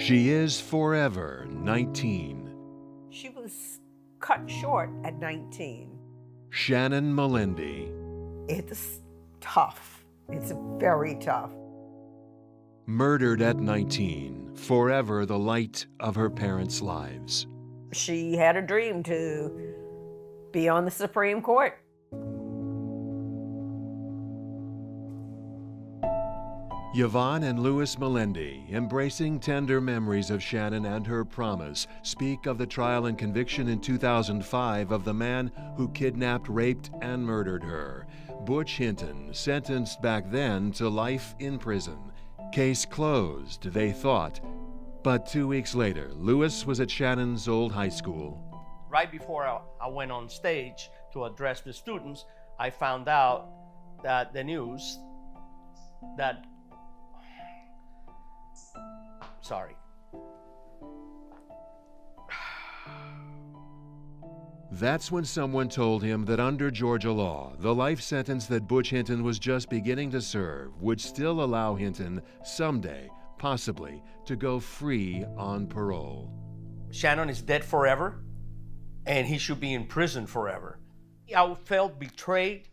She is forever 19. She was cut short at 19. Shannon Melendi. It's tough. It's very tough. Murdered at 19, forever the light of her parents' lives. She had a dream to be on the Supreme Court. Yvonne and Luis Melendi, embracing tender memories of Shannon and her promise, speak of the trial and conviction in 2005 of the man who kidnapped, raped, and murdered her. Butch Hinton, sentenced back then to life in prison. Case closed, they thought. But 2 weeks later, Luis was at Shannon's old high school. Right before I went on stage to address the students, I found out that the news that sorry. That's when someone told him that under Georgia law, the life sentence that Butch Hinton was just beginning to serve would still allow Hinton someday, possibly, to go free on parole. Shannon is dead forever, and he should be in prison forever. I felt betrayed.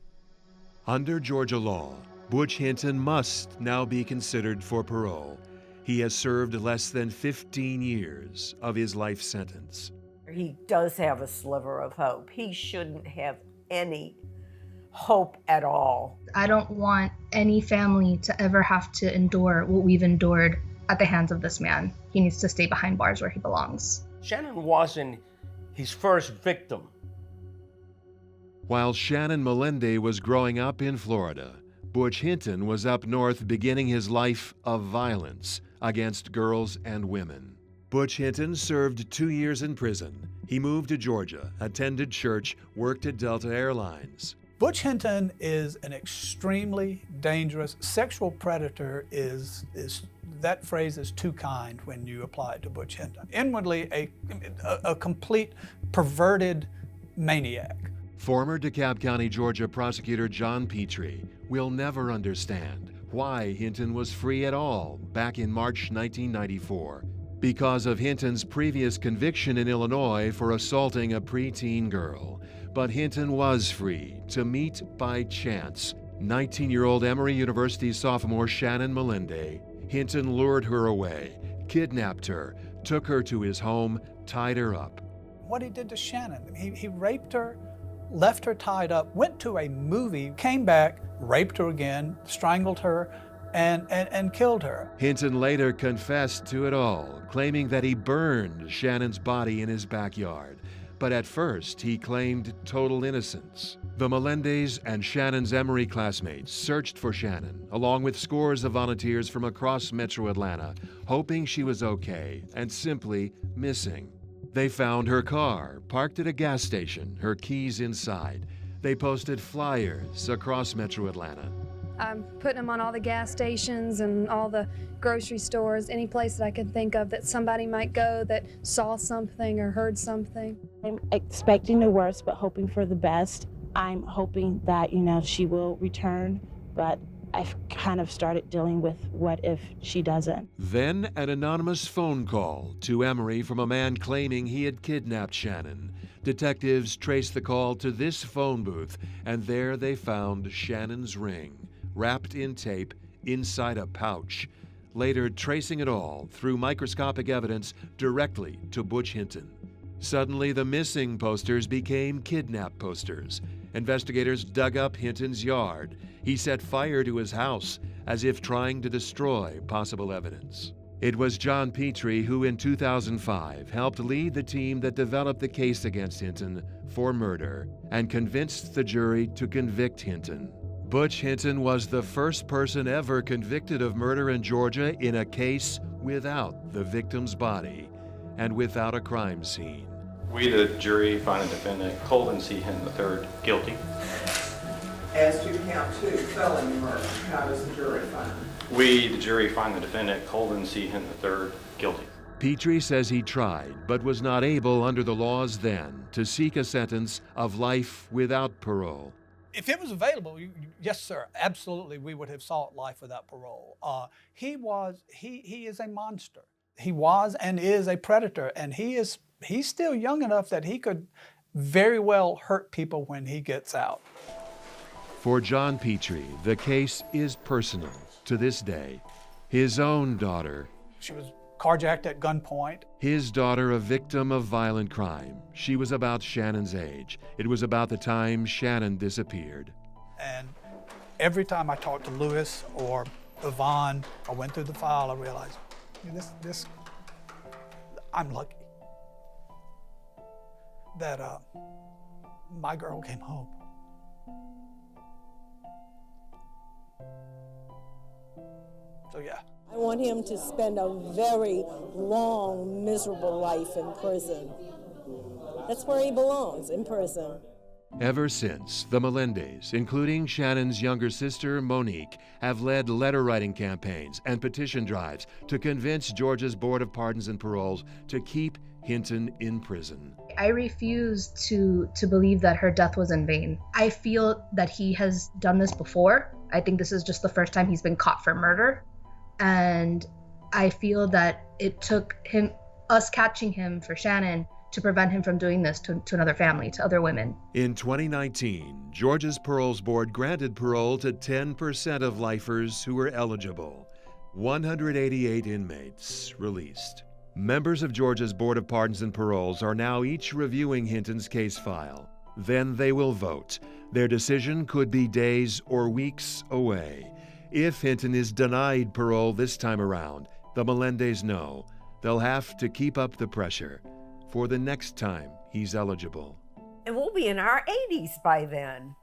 Under Georgia law, Butch Hinton must now be considered for parole. He has served less than 15 years of his life sentence. He does have a sliver of hope. He shouldn't have any hope at all. I don't want any family to ever have to endure what we've endured at the hands of this man. He needs to stay behind bars where he belongs. Shannon wasn't his first victim. While Shannon Melendi was growing up in Florida, Butch Hinton was up north beginning his life of violence against girls and women. Butch Hinton served 2 years in prison. He moved to Georgia, attended church, worked at Delta Airlines. Butch Hinton is an extremely dangerous sexual predator. That phrase is too kind when you apply it to Butch Hinton. Inwardly, a complete perverted maniac. Former DeKalb County, Georgia prosecutor John Petrie will never understand why Hinton was free at all back in March 1994. Because of Hinton's previous conviction in Illinois for assaulting a preteen girl. But Hinton was free to meet by chance 19-year-old Emory University sophomore Shannon Melendi. Hinton lured her away, kidnapped her, took her to his home, tied her up. What he did to Shannon, he raped her, left her tied up, went to a movie, came back, raped her again, strangled her, and killed her. Hinton later confessed to it all, claiming that he burned Shannon's body in his backyard. But at first, he claimed total innocence. The Melendis and Shannon's Emory classmates searched for Shannon, along with scores of volunteers from across Metro Atlanta, hoping she was okay and simply missing. They found her car, parked at a gas station, her keys inside. They posted flyers across Metro Atlanta. I'm putting them on all the gas stations and all the grocery stores, any place that I can think of that somebody might go that saw something or heard something. I'm expecting the worst, but hoping for the best. I'm hoping that, she will return, but I've kind of started dealing with what if she doesn't. Then an anonymous phone call to Emory from a man claiming he had kidnapped Shannon. Detectives traced the call to this phone booth, and there they found Shannon's ring, wrapped in tape inside a pouch, later tracing it all through microscopic evidence directly to Butch Hinton. Suddenly, the missing posters became kidnap posters. Investigators dug up Hinton's yard. He set fire to his house as if trying to destroy possible evidence. It was John Petrie who in 2005 helped lead the team that developed the case against Hinton for murder and convinced the jury to convict Hinton. Butch Hinton was the first person ever convicted of murder in Georgia in a case without the victim's body and without a crime scene. We, the jury, find the defendant Colvin C. Hinton III guilty. As to count 2, felony murder, how does the jury find? We, the jury, find the defendant Colvin C. Hinton III guilty. Petrie says he tried, but was not able under the laws then to seek a sentence of life without parole. If it was available, yes, sir, absolutely, we would have sought life without parole. He is a monster. He was and is a predator, and he's still young enough that he could very well hurt people when he gets out. For John Petrie, the case is personal to this day. His own daughter, She was carjacked at gunpoint. his daughter a victim of violent crime. She was about Shannon's age. It was about the time Shannon disappeared. And every time I talked to Luis or Yvonne, I went through the file, I realized, this I'm lucky that my girl came home. So yeah. I want him to spend a very long, miserable life in prison. That's where he belongs, in prison. Ever since, the Melendis, including Shannon's younger sister, Monique, have led letter-writing campaigns and petition drives to convince Georgia's Board of Pardons and Paroles to keep Hinton in prison. I refuse to believe that her death was in vain. I feel that he has done this before. I think this is just the first time he's been caught for murder. And I feel that it took us catching him for Shannon to prevent him from doing this to another family, to other women. In 2019, Georgia's Paroles Board granted parole to 10% of lifers who were eligible. 188 inmates released. Members of Georgia's Board of Pardons and Paroles are now each reviewing Hinton's case file. Then they will vote. Their decision could be days or weeks away. If Hinton is denied parole this time around, the Melendis know they'll have to keep up the pressure for the next time he's eligible. And we'll be in our 80s by then.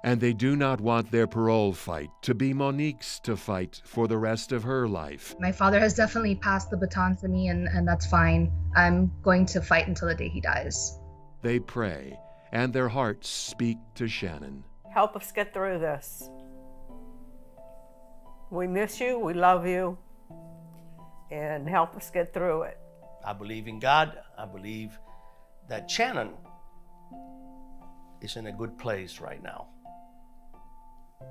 And they do not want their parole fight to be Monique's to fight for the rest of her life. My father has definitely passed the baton to me, and that's fine. I'm going to fight until the day he dies. They pray, and their hearts speak to Shannon. Help us get through this. We miss you, we love you, and help us get through it. I believe in God. I believe that Shannon is in a good place right now.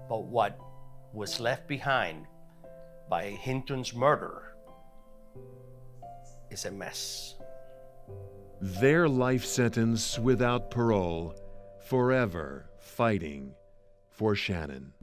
But what was left behind by Hinton's murder is a mess. Their life sentence without parole, forever fighting for Shannon.